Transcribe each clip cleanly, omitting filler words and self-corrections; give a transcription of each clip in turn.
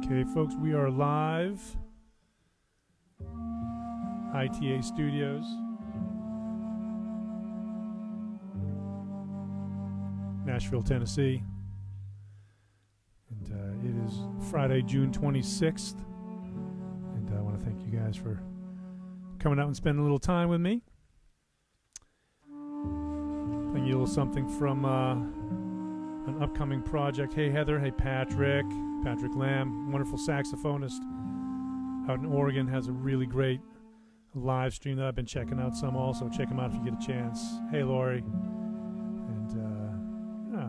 Okay, folks, we are live. iTA Studios. Nashville, Tennessee. And it is Friday, June 26th. And I want to thank you guys for coming out and spending a little time with me. Playing you a little something from an upcoming project. Hey, Heather. Hey, Patrick. Patrick Lamb, wonderful saxophonist out in Oregon, has a really great live stream that I've been checking out some also. Check him out if you get a chance. Hey, Lori. And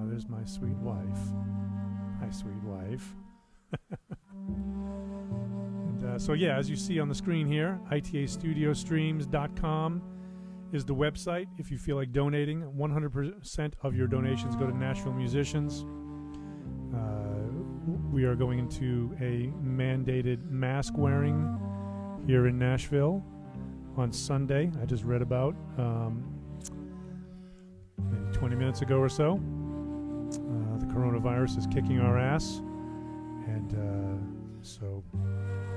there's my sweet wife. Hi, sweet wife. And so yeah, as you see on the screen here, itastudiostreams.com is the website. If you feel like donating, 100% of your donations go to Nashville musicians. We are going into a mandated mask wearing here in Nashville on Sunday. I just read about maybe 20 minutes ago or so. The coronavirus is kicking our ass, and so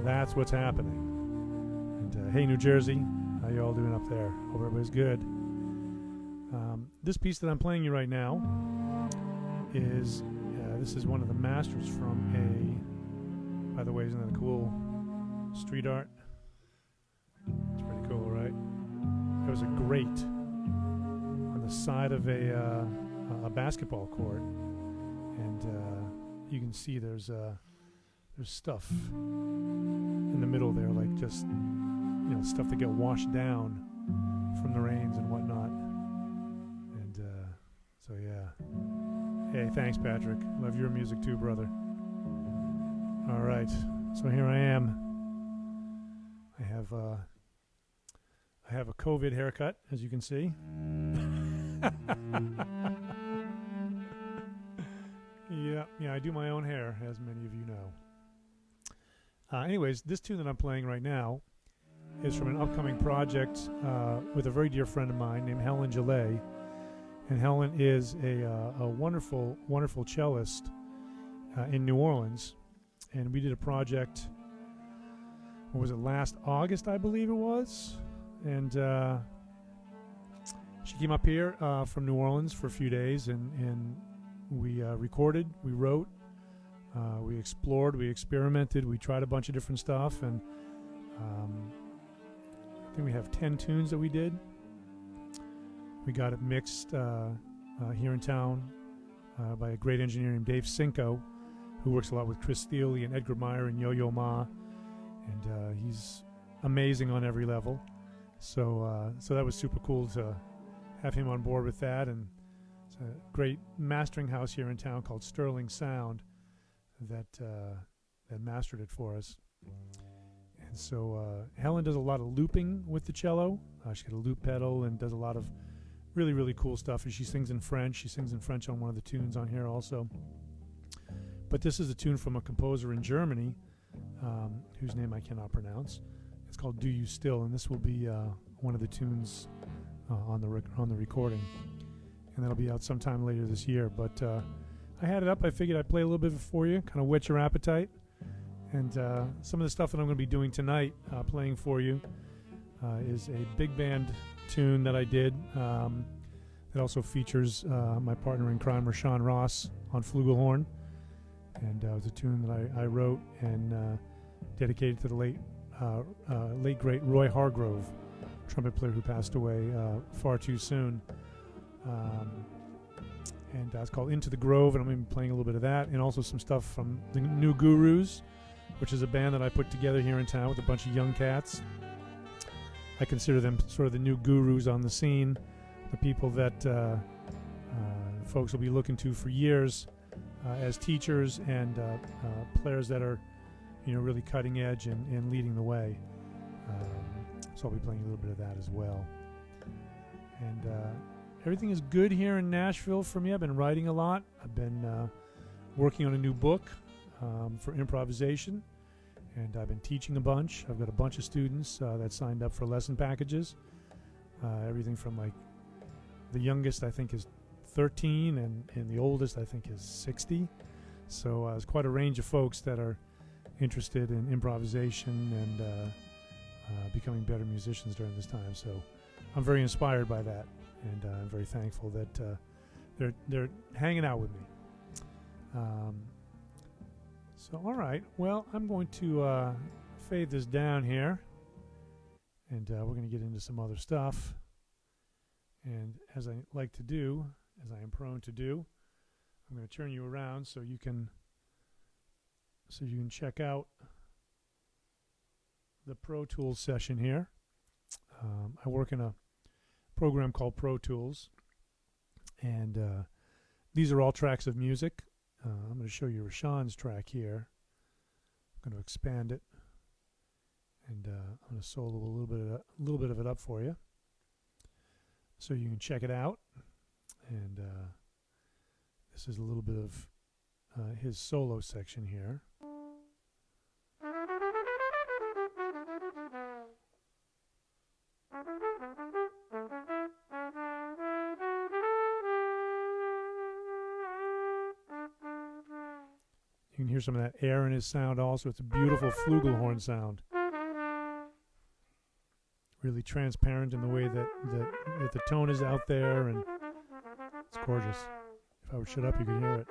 that's what's happening. And hey, New Jersey, how you all doing up there? Hope everybody's good. This piece that I'm playing you right now is this is one of the masters from by the way, isn't that cool? Street art. It's pretty cool, right? There was a grate on the side of a basketball court, and you can see there's stuff in the middle there, like just stuff that get washed down from the rains and whatnot. And so yeah. Hey, thanks, Patrick. Love your music too, brother. All right, so here I am. I have a COVID haircut, as you can see. Yeah, I do my own hair, as many of you know. Anyways, this tune that I'm playing right now is from an upcoming project with a very dear friend of mine named Helen Gillet. And Helen is a wonderful, wonderful cellist in New Orleans. And we did a project, what was it, last August, I believe it was? And she came up here from New Orleans for a few days, and we recorded, we wrote, we explored, we experimented, we tried a bunch of different stuff. And I think we have 10 tunes that we did. We got it mixed here in town by a great engineer named Dave Cinco, who works a lot with Chris Thiele and Edgar Meyer and Yo-Yo Ma, and he's amazing on every level. So that was super cool to have him on board with that. And it's a great mastering house here in town called Sterling Sound that mastered it for us. And so Helen does a lot of looping with the cello. She's got a loop pedal and does a lot of really, really cool stuff. And she sings in French. She sings in French on one of the tunes on here also. But this is a tune from a composer in Germany whose name I cannot pronounce. It's called Do You Still, and this will be one of the tunes on the recording. And that'll be out sometime later this year. But I had it up. I figured I'd play a little bit of it for you, kind of whet your appetite. And some of the stuff that I'm going to be doing tonight, playing for you, is a big band tune that I did. It also features my partner in crime, Rashawn Ross, on flugelhorn. And it was a tune that I wrote and dedicated to the late great Roy Hargrove, trumpet player who passed away far too soon. And it's called Into the Grove, and I'm going to be playing a little bit of that, and also some stuff from the New Gurus, which is a band that I put together here in town with a bunch of young cats. I consider them sort of the new gurus on the scene, the people that folks will be looking to for years as teachers and players that are, really cutting edge and leading the way. So I'll be playing a little bit of that as well. And everything is good here in Nashville for me. I've been writing a lot. I've been working on a new book for improvisation. And I've been teaching a bunch. I've got a bunch of students that signed up for lesson packages. Everything from like the youngest I think is 13 and the oldest I think is 60. So it's quite a range of folks that are interested in improvisation and becoming better musicians during this time. So I'm very inspired by that, and I'm very thankful that they're hanging out with me. So all right, well, I'm going to fade this down here, and we're going to get into some other stuff. And as I like to do, as I am prone to do, I'm going to turn you around so you can check out the Pro Tools session here. I work in a program called Pro Tools, and these are all tracks of music. I'm going to show you Rashawn's track here. I'm going to expand it, and I'm going to solo a little bit of it up for you, so you can check it out. And this is a little bit of his solo section here. You can hear some of that air in his sound also. It's a beautiful flugelhorn sound. Really transparent in the way that the tone is out there, and it's gorgeous. If I would shut up, you could hear it.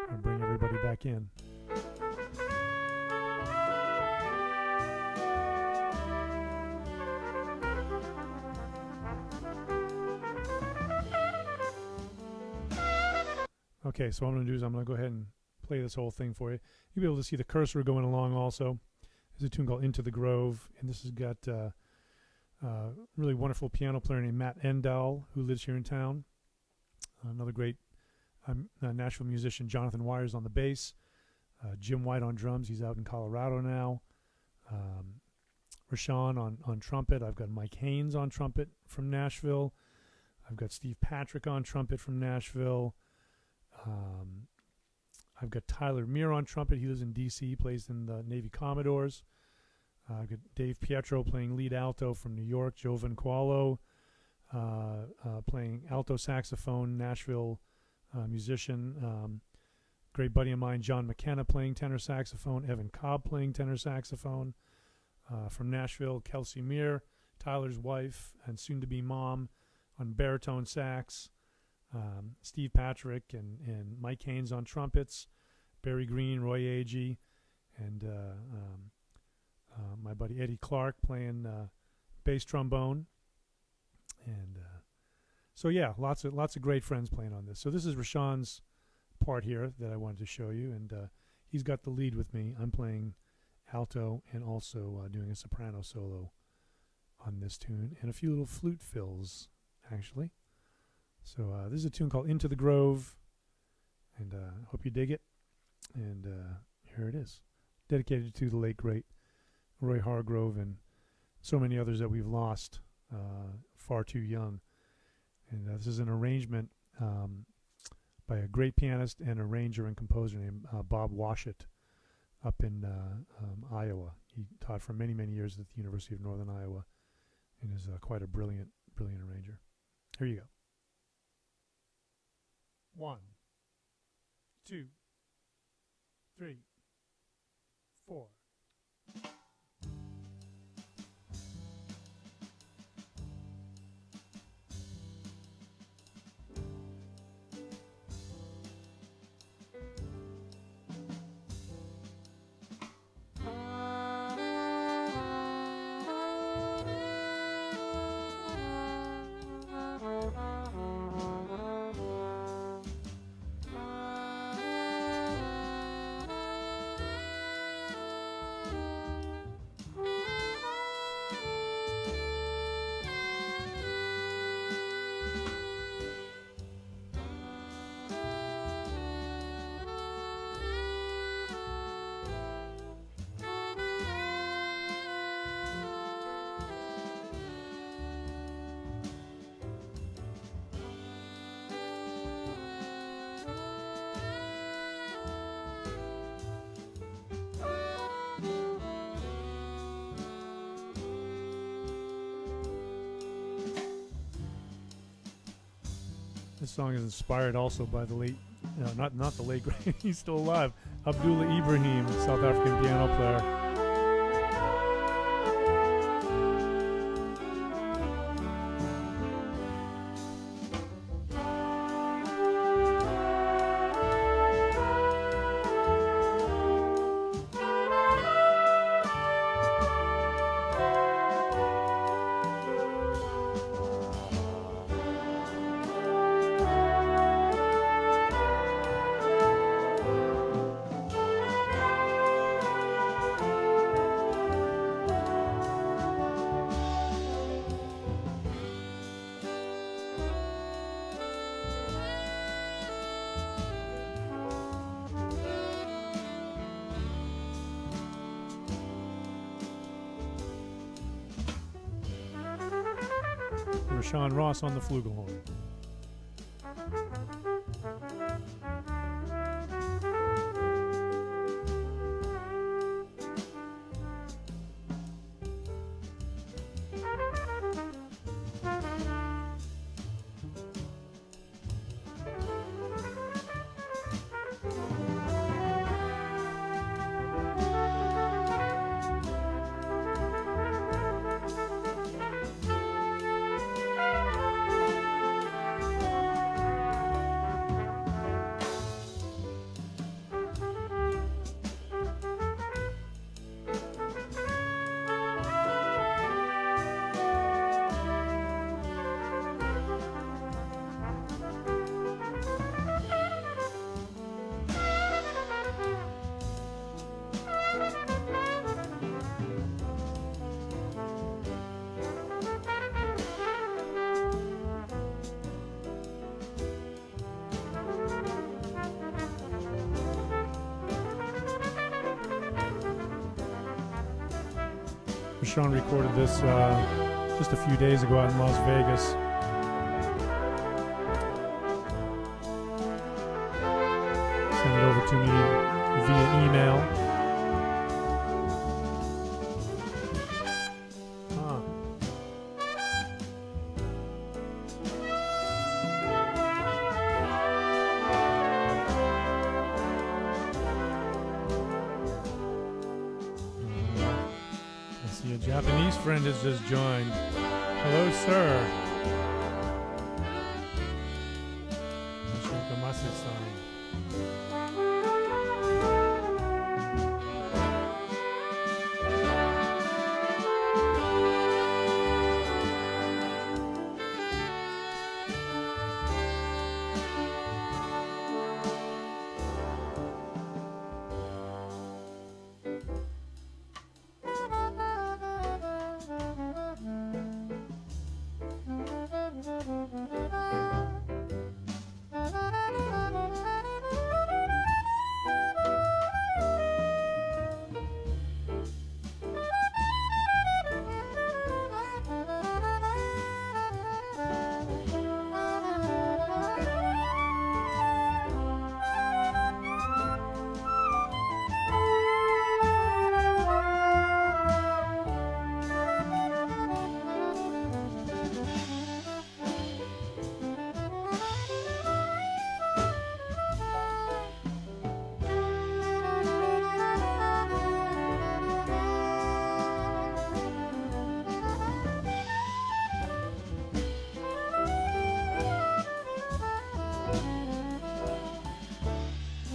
I'll bring everybody back in. Okay, so what I'm going to do is I'm going to go ahead and play this whole thing for you. You'll be able to see the cursor going along also. There's a tune called Into the Grove, and this has got really wonderful piano player named Matt Endahl, who lives here in town. Another great Nashville musician, Jonathan Wires, on the bass. Jim White on drums. He's out in Colorado now. Rashawn on trumpet. I've got Mike Haynes on trumpet from Nashville. I've got Steve Patrick on trumpet from Nashville. I've got Tyler Muir on trumpet. He lives in D.C. He plays in the Navy Commodores. I've got Dave Pietro playing lead alto from New York. Joe Vanqualo playing alto saxophone, Nashville musician. Great buddy of mine, John McKenna, playing tenor saxophone. Evan Cobb playing tenor saxophone. From Nashville, Kelsey Muir, Tyler's wife and soon-to-be mom, on baritone sax. Steve Patrick and Mike Haynes on trumpets, Barry Green, Roy Agee, and my buddy Eddie Clark playing bass trombone. And so yeah, lots of great friends playing on this. So this is Rashawn's part here that I wanted to show you, and he's got the lead with me. I'm playing alto and also doing a soprano solo on this tune, and a few little flute fills actually. So this is a tune called Into the Grove, and I hope you dig it. And here it is, dedicated to the late, great Roy Hargrove and so many others that we've lost far too young. And this is an arrangement by a great pianist and arranger and composer named Bob Washut up in Iowa. He taught for many, many years at the University of Northern Iowa and is quite a brilliant arranger. Here you go. 1, 2, 3, 4. song is inspired also by the late, not the late great, he's still alive, Abdullah Ibrahim, South African piano player. Rashawn Ross on the flugelhorn. Sean recorded this just a few days ago out in Las Vegas. Sent it over to me via email. A Japanese friend has just joined. Hello, sir.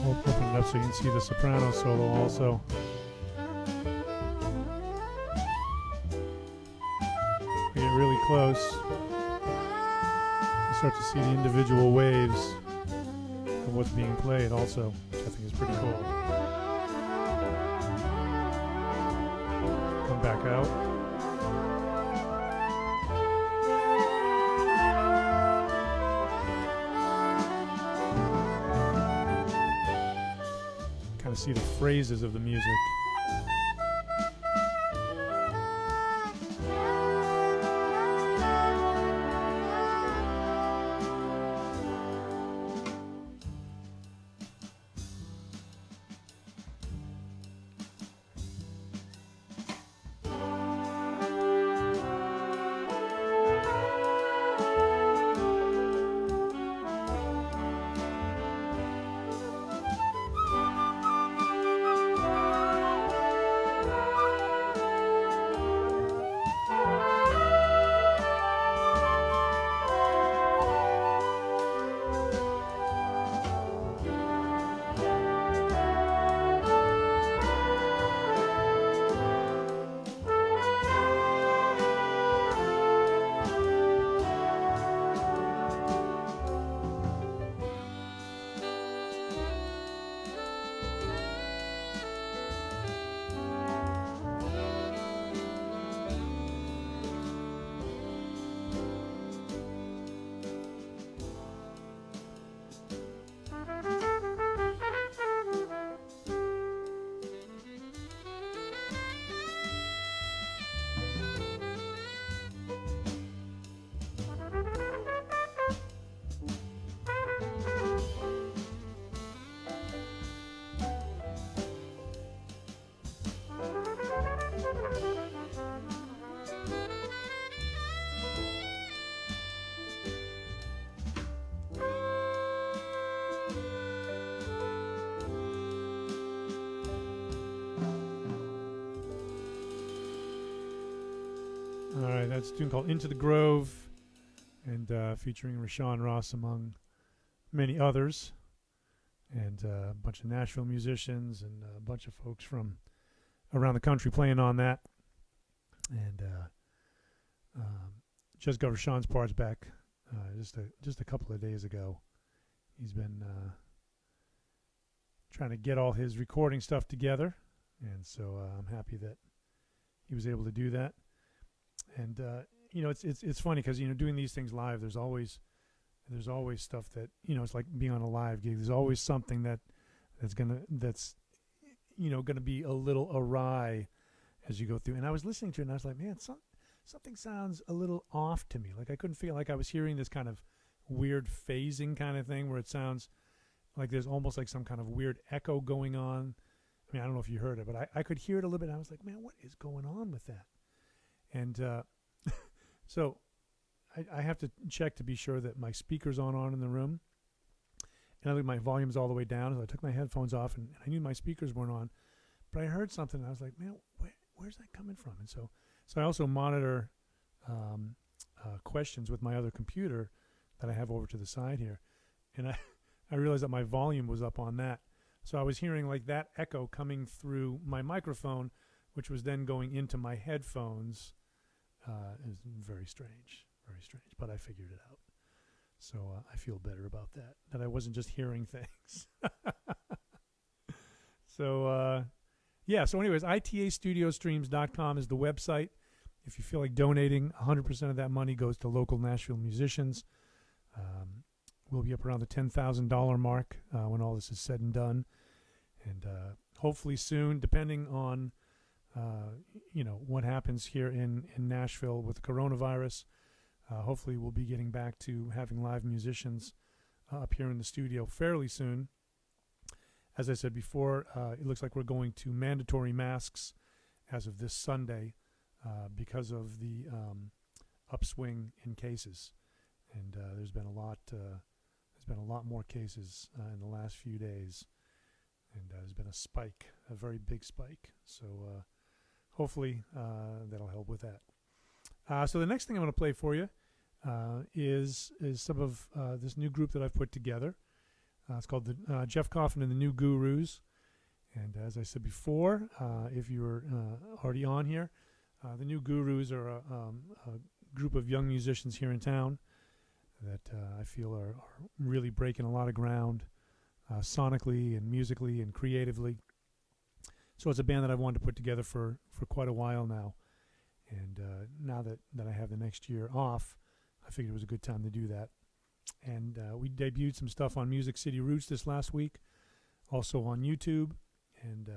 Open it up so you can see the soprano solo also. We get really close. You start to see the individual waves of what's being played also, which I think is pretty cool. Come back out. Kind of see the phrases of the music. It's a tune called Into the Grove, and featuring Rashawn Ross among many others, and a bunch of Nashville musicians and a bunch of folks from around the country playing on that. And just got Rashawn's parts back just a couple of days ago. He's been trying to get all his recording stuff together, and so I'm happy that he was able to do that. And it's funny because doing these things live, there's always stuff that it's like being on a live gig. There's always something that's gonna be a little awry as you go through. And I was listening to it, and I was like, man, something sounds a little off to me. Like I couldn't feel like I was hearing this kind of weird phasing kind of thing where it sounds like there's almost like some kind of weird echo going on. I mean, I don't know if you heard it, but I could hear it a little bit. And I was like, man, what is going on with that? And so I have to check to be sure that my speakers aren't on in the room. And I think my volume's all the way down. So I took my headphones off, and I knew my speakers weren't on. But I heard something, and I was like, man, where's that coming from? And so I also monitor questions with my other computer that I have over to the side here. And I realized that my volume was up on that. So I was hearing like that echo coming through my microphone, which was then going into my headphones. It was very strange, but I figured it out. So I feel better about that I wasn't just hearing things. So, so anyways, itastudiostreams.com is the website. If you feel like donating, 100% of that money goes to local Nashville musicians. We'll be up around the $10,000 mark when all this is said and done. And hopefully soon, depending on what happens here in Nashville with the coronavirus, hopefully we'll be getting back to having live musicians up here in the studio fairly soon. As I said before, it looks like we're going to mandatory masks as of this Sunday because of the upswing in cases. And there's been a lot more cases in the last few days, and there's been a very big spike. So hopefully that'll help with that. So the next thing I'm going to play for you is some of this new group that I've put together. It's called the Jeff Coffin and the New Gurus. And as I said before, if you're already on here, the New Gurus are a group of young musicians here in town that I feel are really breaking a lot of ground sonically and musically and creatively. So it's a band that I've wanted to put together for quite a while now. And now that I have the next year off, I figured it was a good time to do that. And we debuted some stuff on Music City Roots this last week, also on YouTube, and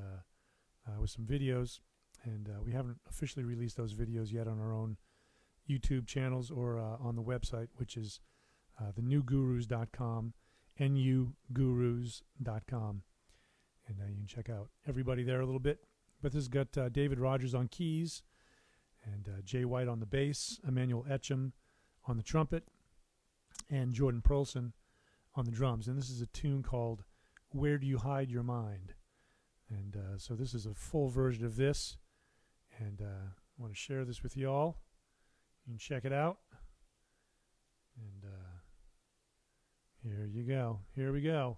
with some videos. And we haven't officially released those videos yet on our own YouTube channels or on the website, which is thenewgurus.com, nugurus.com. And you can check out everybody there a little bit. But this has got David Rogers on keys, and Jay White on the bass, Emmanuel Etcham on the trumpet, and Jordan Perlson on the drums. And this is a tune called Where Do You Hide Your Mind? And so this is a full version of this, and I want to share this with you all. You can check it out. And here you go. Here we go.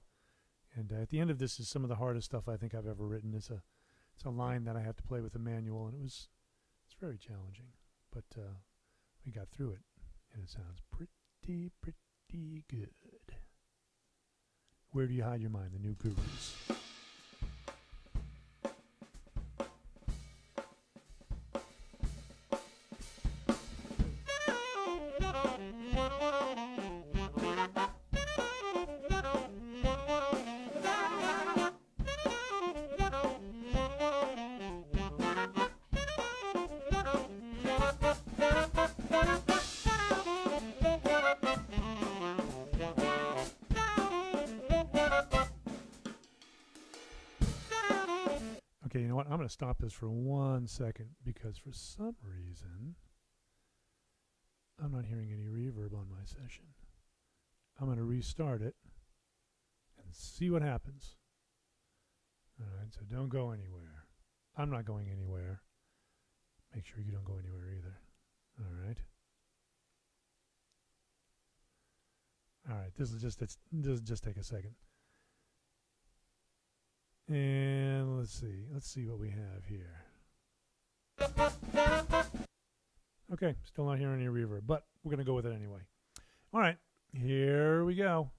And at the end of this is some of the hardest stuff I think I've ever written. It's a line that I have to play with Emmanuel, and it's very challenging, but we got through it, and it sounds pretty good. Where do you hide your mind? The New Gurus. Okay, you know what? I'm going to stop this for 1 second because for some reason I'm not hearing any reverb on my session. I'm going to restart it and see what happens. All right, so don't go anywhere. I'm not going anywhere. Make sure you don't go anywhere either. All right. All right. This will just take a second. And let's see. Let's see what we have here. Okay, still not hearing any reverb, but we're going to go with it anyway. All right, here we go.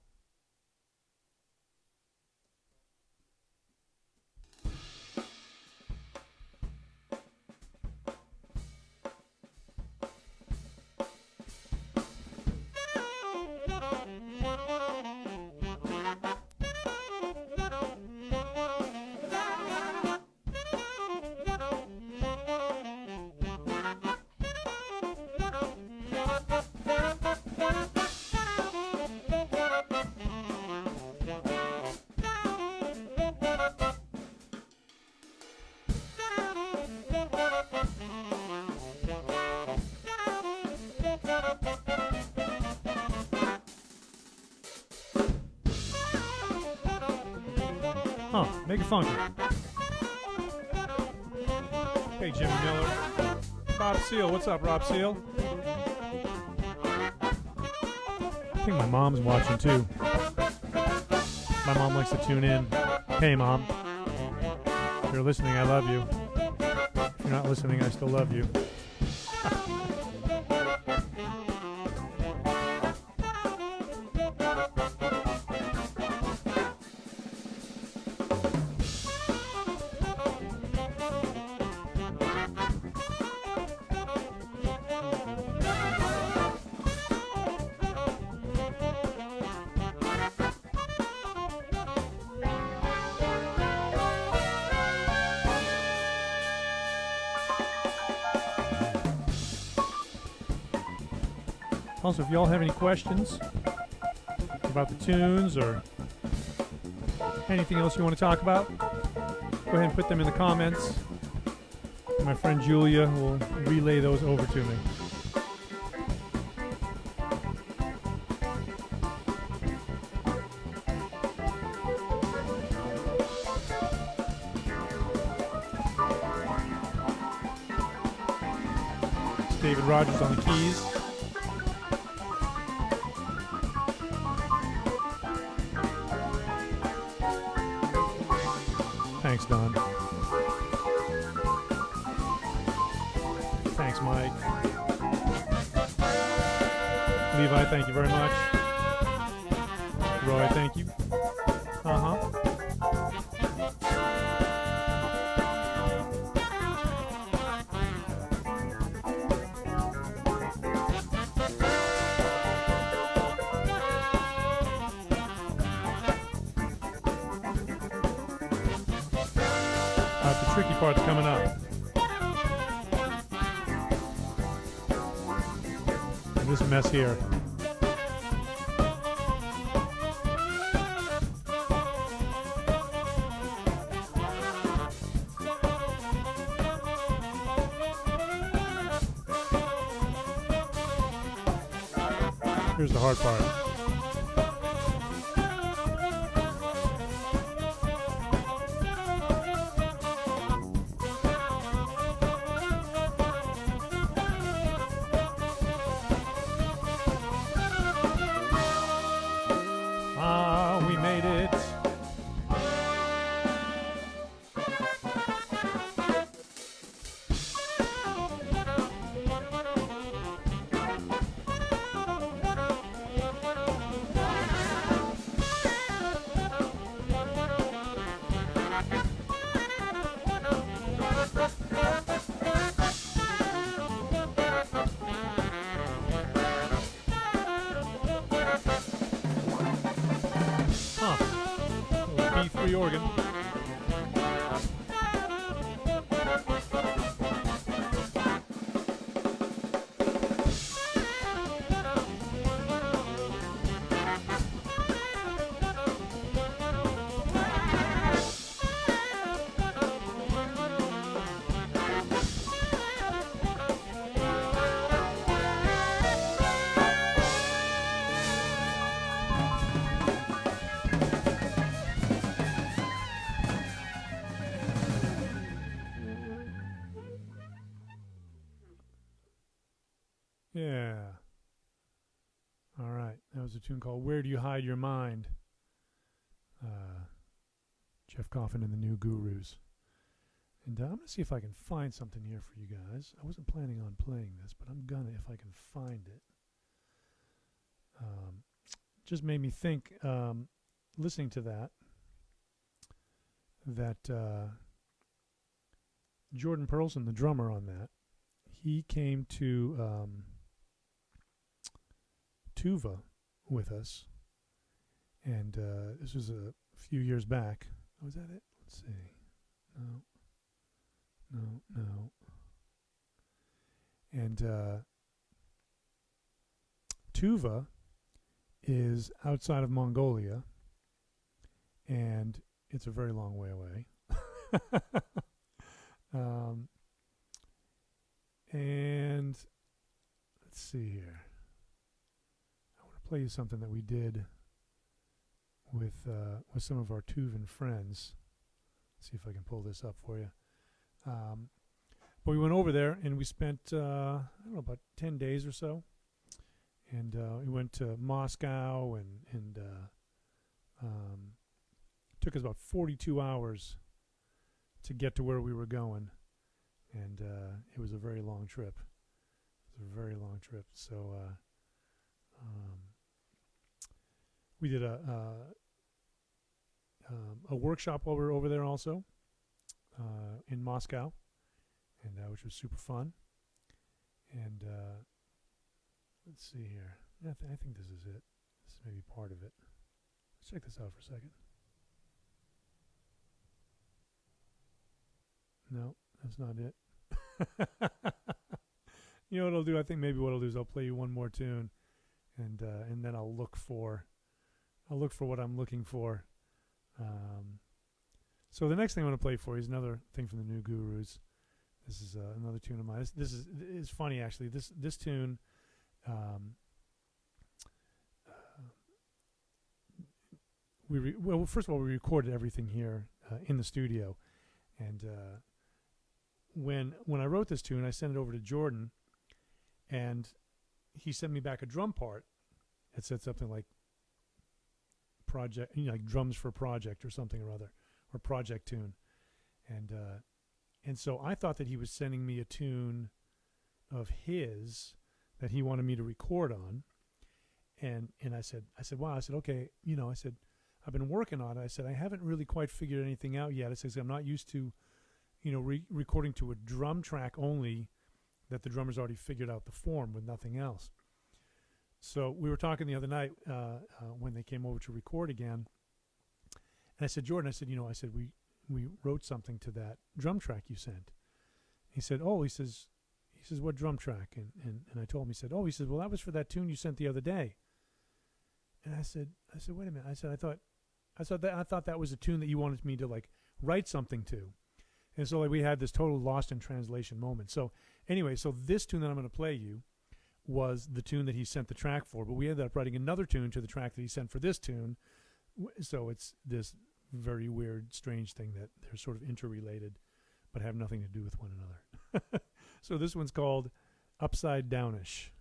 Huh, make it funky. Hey, Jimmy Miller. Rob Seal, what's up, Rob Seal? I think my mom's watching too. My mom likes to tune in. Hey, Mom. If you're listening, I love you. If you're not listening, I still love you. Also, if y'all have any questions about the tunes or anything else you want to talk about, go ahead and put them in the comments. My friend Julia will relay those over to me. It's David Rogers on the keys. Thanks, Don. Thanks, Mike. Levi, thank you very much. Roy, thank you. The tricky part's coming up. And this mess here. Here's the hard part. We made it. B3 organ. Yeah. All right. That was a tune called Where Do You Hide Your Mind? Jeff Coffin and the New Gurus. And I'm going to see if I can find something here for you guys. I wasn't planning on playing this, but I'm going to if I can find it. Just made me think, listening to that Jordan Perlson, the drummer on that, he came to Tuva with us, and this was a few years back. Oh, is that it? Let's see. No. And Tuva is outside of Mongolia, and it's a very long way away. And let's see here. I want to play you something that we did with some of our Tuvan friends. Let's see if I can pull this up for you. But we went over there and we spent I don't know, about 10 days or so, and we went to Moscow and took us about 42 hours to get to where we were going, and it was a very long trip. It was a very long trip. So we did a workshop while we were over there also in Moscow, and which was super fun. And let's see here. I think this is it. This is maybe part of it. Let's check this out for a second. No, that's not it. You know what I'll do? I think maybe what I'll do is I'll play you one more tune, and then I'll look for what I'm looking for. So the next thing I want to play for you is another thing from the New Gurus. This is another tune of mine. This is funny actually. This tune. Well, first of all, we recorded everything here in the studio, and when I wrote this tune, I sent it over to Jordan, and he sent me back a drum part. It said something like project, like drums for project or something or other, or project tune, and so I thought that he was sending me a tune of his that he wanted me to record on, and I said wow, I said okay, I said I've been working on it. I said I haven't really quite figured anything out yet. I said I'm not used to recording to a drum track only, that the drummer's already figured out the form with nothing else. So we were talking the other night when they came over to record again, and I said, Jordan, I said we wrote something to that drum track you sent. He said, oh, he says what drum track? And I told him. He said, oh, well, that was for that tune you sent the other day. And I said wait a minute. I thought that was a tune that you wanted me to like write something to. And so like we had this total lost in translation moment. So anyway, so this tune that I'm going to play you was the tune that he sent the track for, but we ended up writing another tune to the track that he sent for this tune. So it's this very weird, strange thing that they're sort of interrelated, but have nothing to do with one another. So this one's called Upside Downish.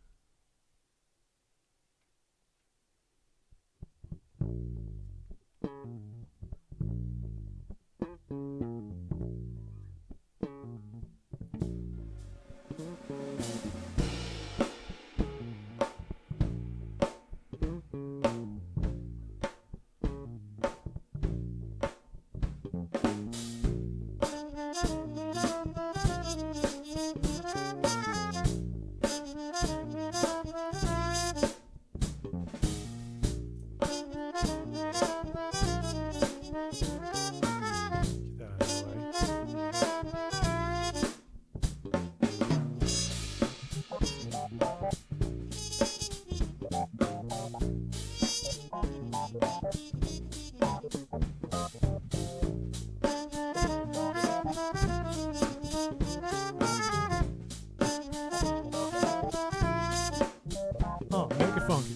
Oh, make it funky.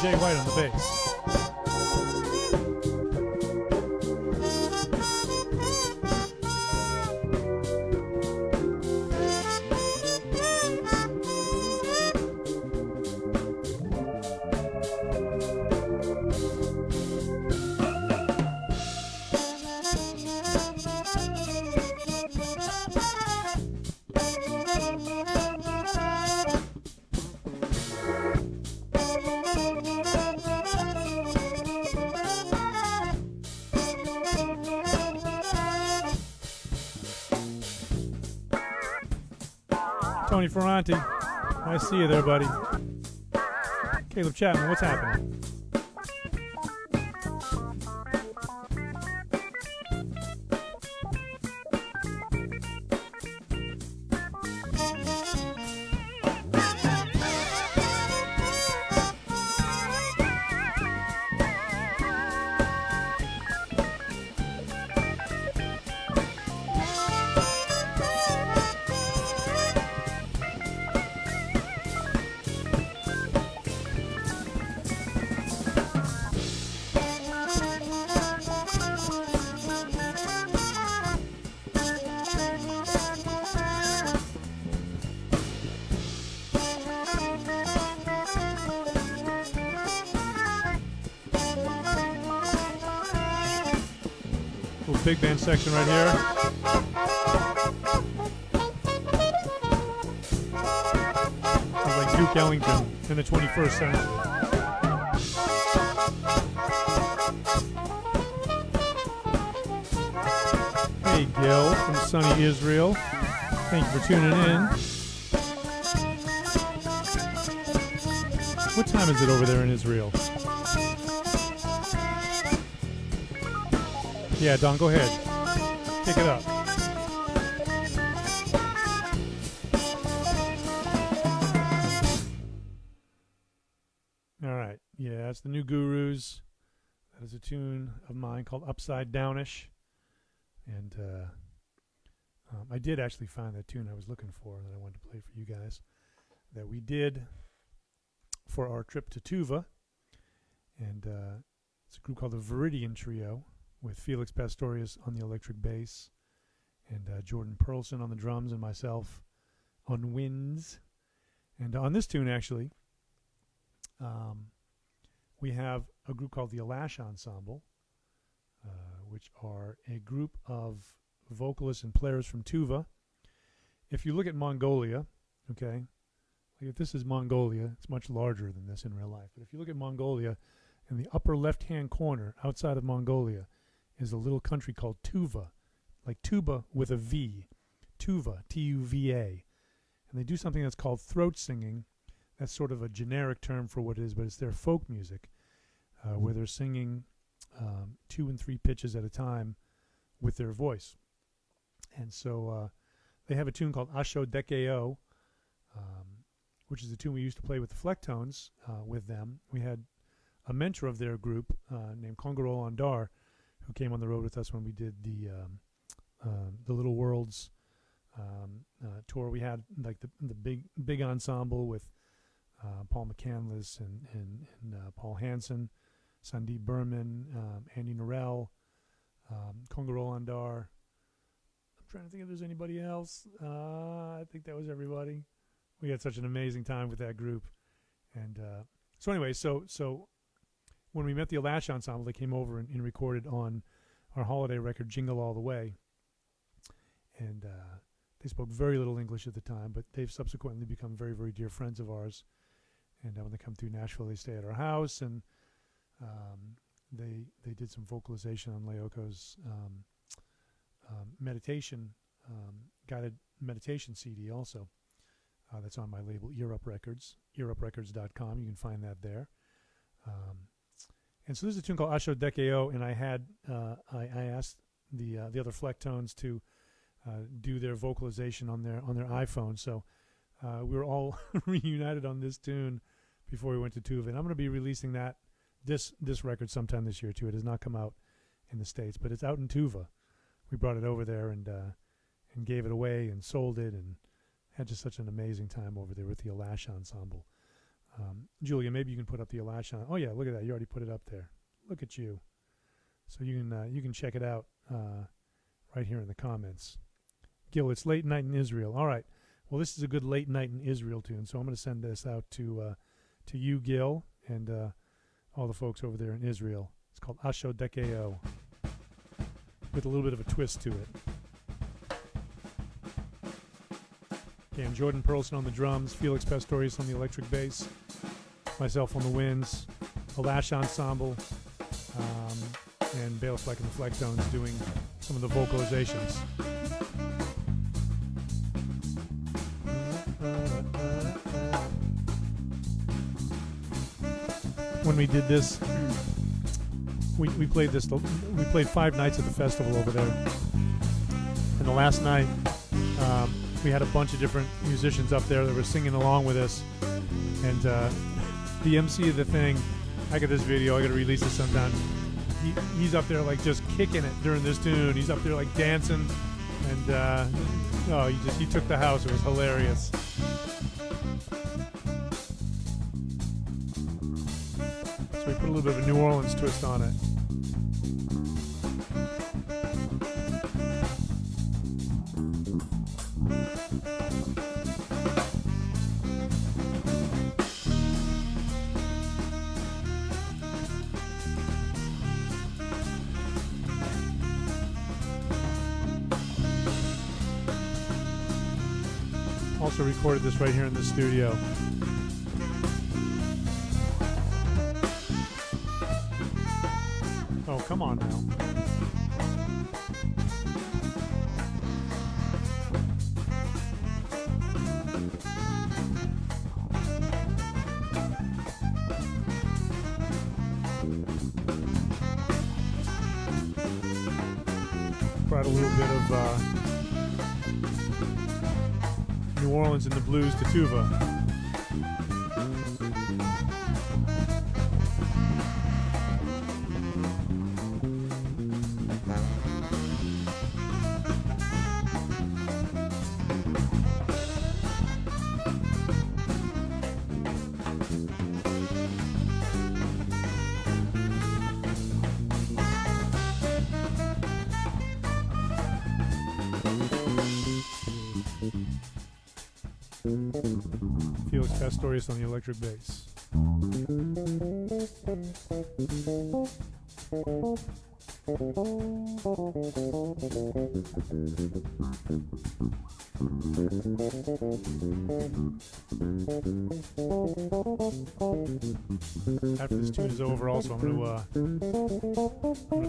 Jay White on the bass. Tony Ferranti, I see you there, buddy. Caleb Chapman, what's happening? Big band section right here. Sounds like Duke Ellington in the 21st century. Hey Gil from sunny Israel. Thank you for tuning in. What time is it over there in Israel? Yeah, Don, go ahead. Kick it up. All right. Yeah, that's the New Gurus. That is a tune of mine called Upside Downish. And I did actually find that tune I was looking for that I wanted to play for you guys that we did for our trip to Tuva. And it's a group called the Viridian Trio, with Felix Pastorius on the electric bass and Jordan Perlson on the drums and myself on winds. And on this tune, actually, we have a group called the Alash Ensemble, which are a group of vocalists and players from Tuva. If you look at Mongolia, okay, like if this is Mongolia, it's much larger than this in real life. But if you look at Mongolia, in the upper left-hand corner outside of Mongolia, is a little country called Tuva, like tuba with a V, Tuva, T-U-V-A. And they do something that's called throat singing. That's sort of a generic term for what it is, but it's their folk music, where they're singing 2 and 3 pitches at a time with their voice. And so they have a tune called Asho Dekeo, which is a tune we used to play with the Flecktones with them. We had a mentor of their group named Kongaro Andar, who came on the road with us when we did the Little Worlds tour. We had like the big ensemble with Paul McCandless and Paul Hansen, Sandeep Berman, Andy Norell, Kongaro Andar. I'm trying to think if there's anybody else. I think that was everybody. We had such an amazing time with that group. And so anyway, so when we met the Alash Ensemble, they came over and recorded on our holiday record, Jingle All the Way. And they spoke very little English at the time, but they've subsequently become very, very dear friends of ours. And when they come through Nashville, they stay at our house. And they did some vocalization on Leoko's meditation, guided meditation CD also. That's on my label, Europe Records, EuropeRecords.com. You can find that there. And so there's a tune called Asho Dekeo, and I asked the other Flecktones to do their vocalization on their iPhone. So we were all reunited on this tune before we went to Tuva. And I'm going to be releasing this record sometime this year too. It has not come out in the States, but it's out in Tuva. We brought it over there and gave it away and sold it and had just such an amazing time over there with the Alash Ensemble. Julia, maybe you can put up the Alashon. Oh yeah, look at that. You already put it up there. Look at you. So you can check it out right here in the comments. Gil, it's late night in Israel. All right. Well, this is a good late night in Israel tune. So I'm going to send this out to you, Gil, and all the folks over there in Israel. It's called Asho Dekeo, with a little bit of a twist to it. Okay, I'm Jordan Perlson on the drums, Felix Pastorius on the electric bass, myself on the winds, a Lash Ensemble, and Bela Fleck and the Flecktones doing some of the vocalizations. When we did this, we played this. We played 5 nights at the festival over there, and the last night we had a bunch of different musicians up there that were singing along with us. And the MC of the thing, I got this video. I got to release it sometime. He's up there like just kicking it during this tune. He's up there like dancing, and he took the house. It was hilarious. So we put a little bit of a New Orleans twist on it. Also recorded this right here in the studio. Oh, come on now. Brought a little bit of New Orleans and the blues to Tuva. Felix Pastorius on the electric bass. After this tune is over, also I'm gonna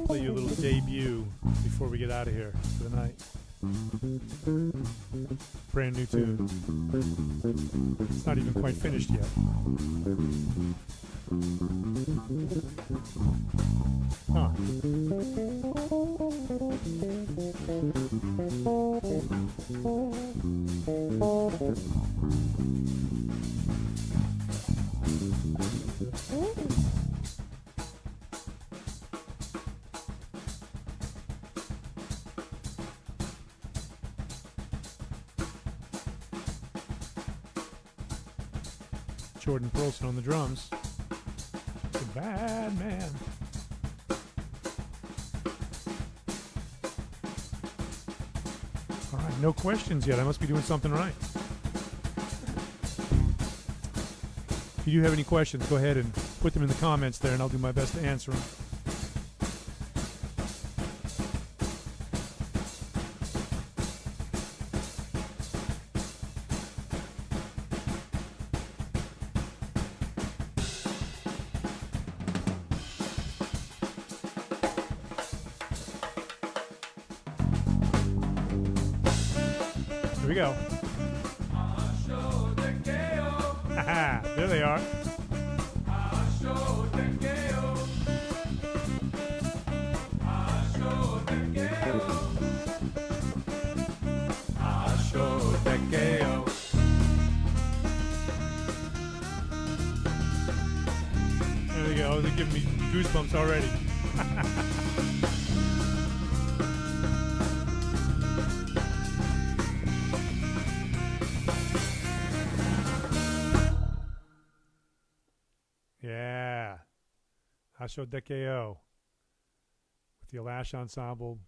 play you a little debut before we get out of here for the night. Brand new tune. It's not even quite finished yet. Huh. Jordan Perlson on the drums. The bad man. All right, no questions yet. I must be doing something right. If you do have any questions, go ahead and put them in the comments there, and I'll do my best to answer them. Here we go. Aha, there they are. There we go. They're giving me goosebumps already. Hashodekeo with the Alash Ensemble,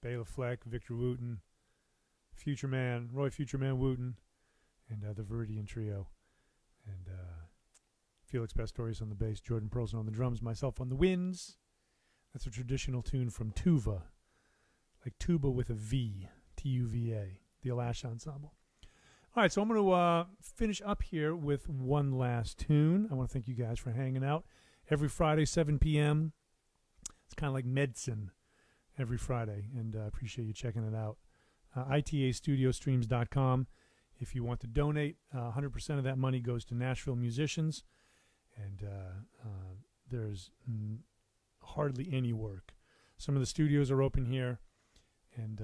Bela Fleck, Victor Wooten, Future Man, Roy Future Man Wooten, and the Viridian Trio. And Felix Pastorius on the bass, Jordan Perlson on the drums, myself on the winds. That's a traditional tune from Tuva, like tuba with a V, T-U-V-A, the Alash Ensemble. All right, so I'm going to finish up here with one last tune. I want to thank you guys for hanging out. Every Friday, 7 p.m. It's kind of like medicine every Friday, and I appreciate you checking it out. ITAstudiostreams.com. If you want to donate, 100% of that money goes to Nashville musicians, and there's hardly any work. Some of the studios are open here, and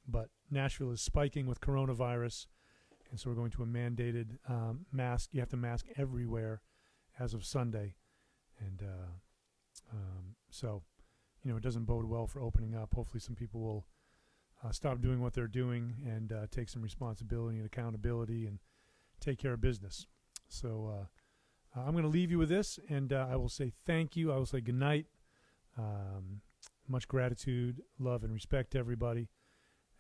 but Nashville is spiking with coronavirus, and so we're going to a mandated mask. You have to mask everywhere as of Sunday, and so it doesn't bode well for opening up. Hopefully some people will stop doing what they're doing and take some responsibility and accountability and take care of business. So I'm going to leave you with this, and I will say thank you. I will say good night. Much gratitude, love, and respect to everybody,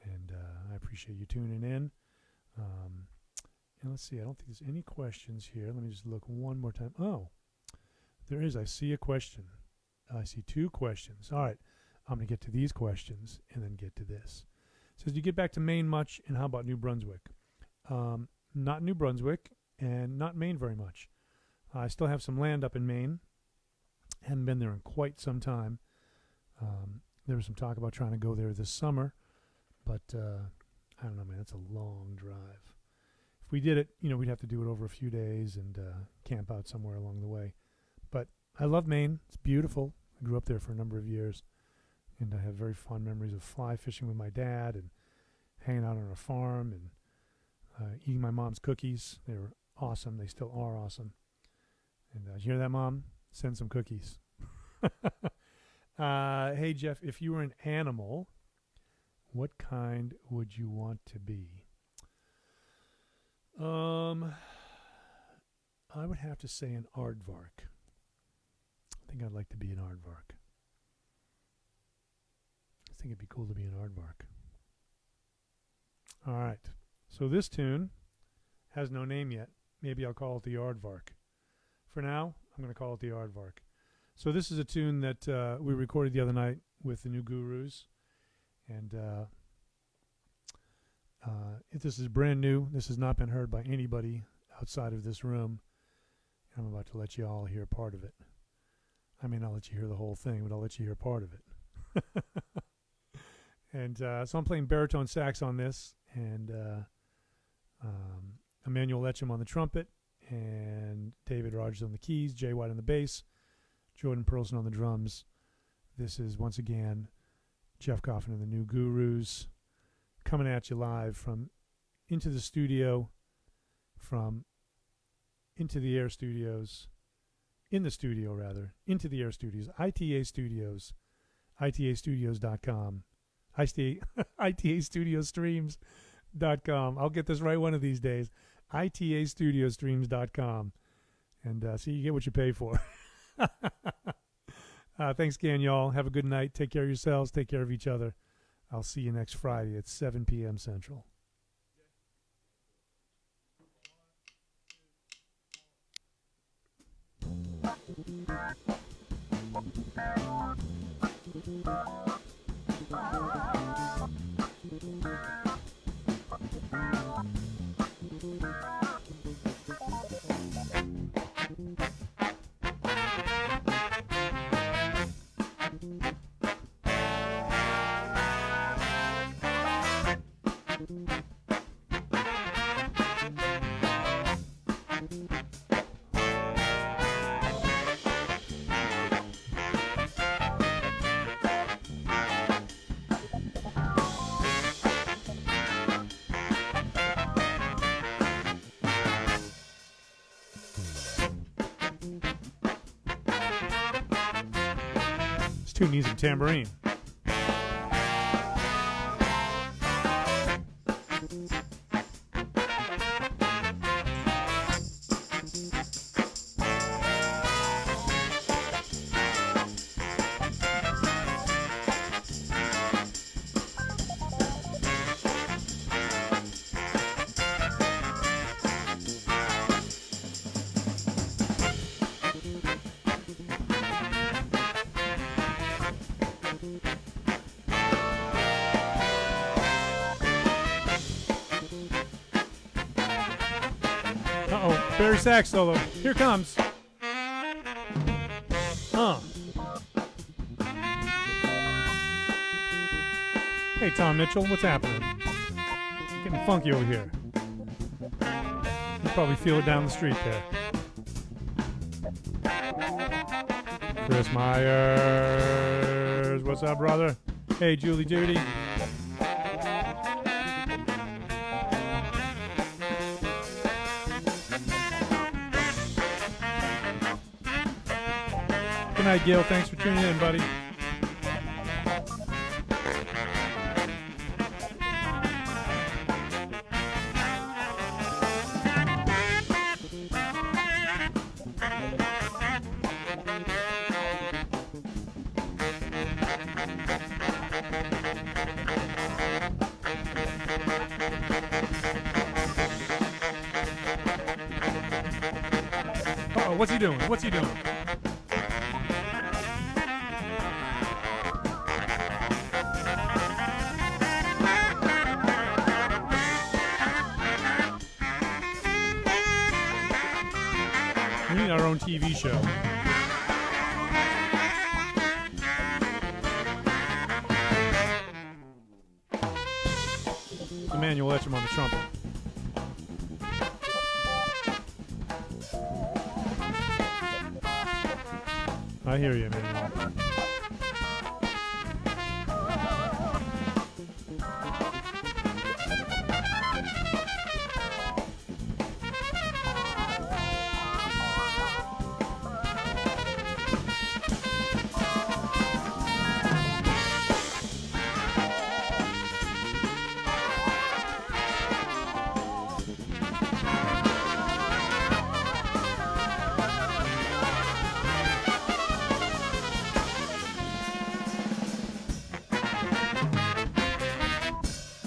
and I appreciate you tuning in. And let's see, I don't think there's any questions here. Let me just look one more time. Oh, there is. I see a question. I see two questions. All right, I'm going to get to these questions and then get to this. It says, do you get back to Maine much, and how about New Brunswick? Not New Brunswick, and not Maine very much. I still have some land up in Maine. Haven't been there in quite some time. There was some talk about trying to go there this summer, but I don't know, man. It's a long drive. If we did it, we'd have to do it over a few days and camp out somewhere along the way. But I love Maine. It's beautiful. I grew up there for a number of years, and I have very fond memories of fly fishing with my dad and hanging out on a farm and eating my mom's cookies. They were awesome. They still are awesome. And you hear that, Mom? Send some cookies. Hey, Jeff, if you were an animal, what kind would you want to be? I would have to say an aardvark. I think I'd like to be an aardvark. I think it'd be cool to be an aardvark. All right. So this tune has no name yet. Maybe I'll call it the aardvark. For now, I'm going to call it the aardvark. So this is a tune that we recorded the other night with the New Gurus. And this is brand new. This has not been heard by anybody outside of this room. I'm about to let you all hear part of it. I may not let you hear the whole thing, but I'll let you hear part of it. And so I'm playing baritone sax on this, and Emmanuel Etcham on the trumpet, and David Rogers on the keys, Jay White on the bass, Jordan Perlson on the drums. This is, once again, Jeff Coffin and the New Gurus coming at you live from Into the Studio, from Into the Air Studios, in the studio rather, Into the Air Studios, iTA Studios, ITAstudios.com, ITAstudiostreams.com. I'll get this right one of these days. ITAstudiostreams.com. And so you get what you pay for. Thanks again, y'all. Have a good night. Take care of yourselves. Take care of each other. I'll see you next Friday at 7 p.m. Central. This tune needs a tambourine. Barry sax solo. Here comes. Hey, Tom Mitchell, what's happening? Getting funky over here. You probably feel it down the street there. Chris Myers, what's up, brother? Hey, Julie Judy. Good night, Gil. Thanks for tuning in, buddy. Uh-oh, what's he doing? What's he doing? We need our own TV show. Emmanuel Etcham on the trumpet. I hear you, Emmanuel.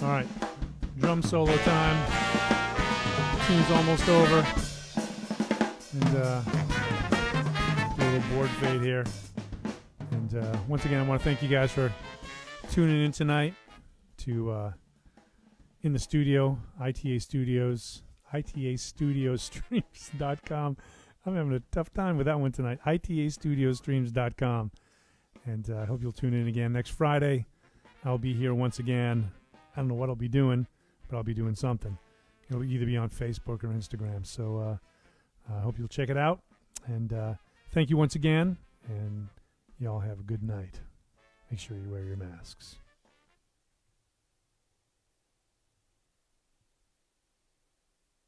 All right, drum solo time. Tune's almost over, and a little board fade here. And once again, I want to thank you guys for tuning in tonight to in the studio, iTA Studios, itastudiostreams.com. I'm having a tough time with that one tonight. itastudiostreams.com, and I hope you'll tune in again next Friday. I'll be here once again. I don't know what I'll be doing, but I'll be doing something. It'll either be on Facebook or Instagram. So I hope you'll check it out. And thank you once again. And y'all have a good night. Make sure you wear your masks.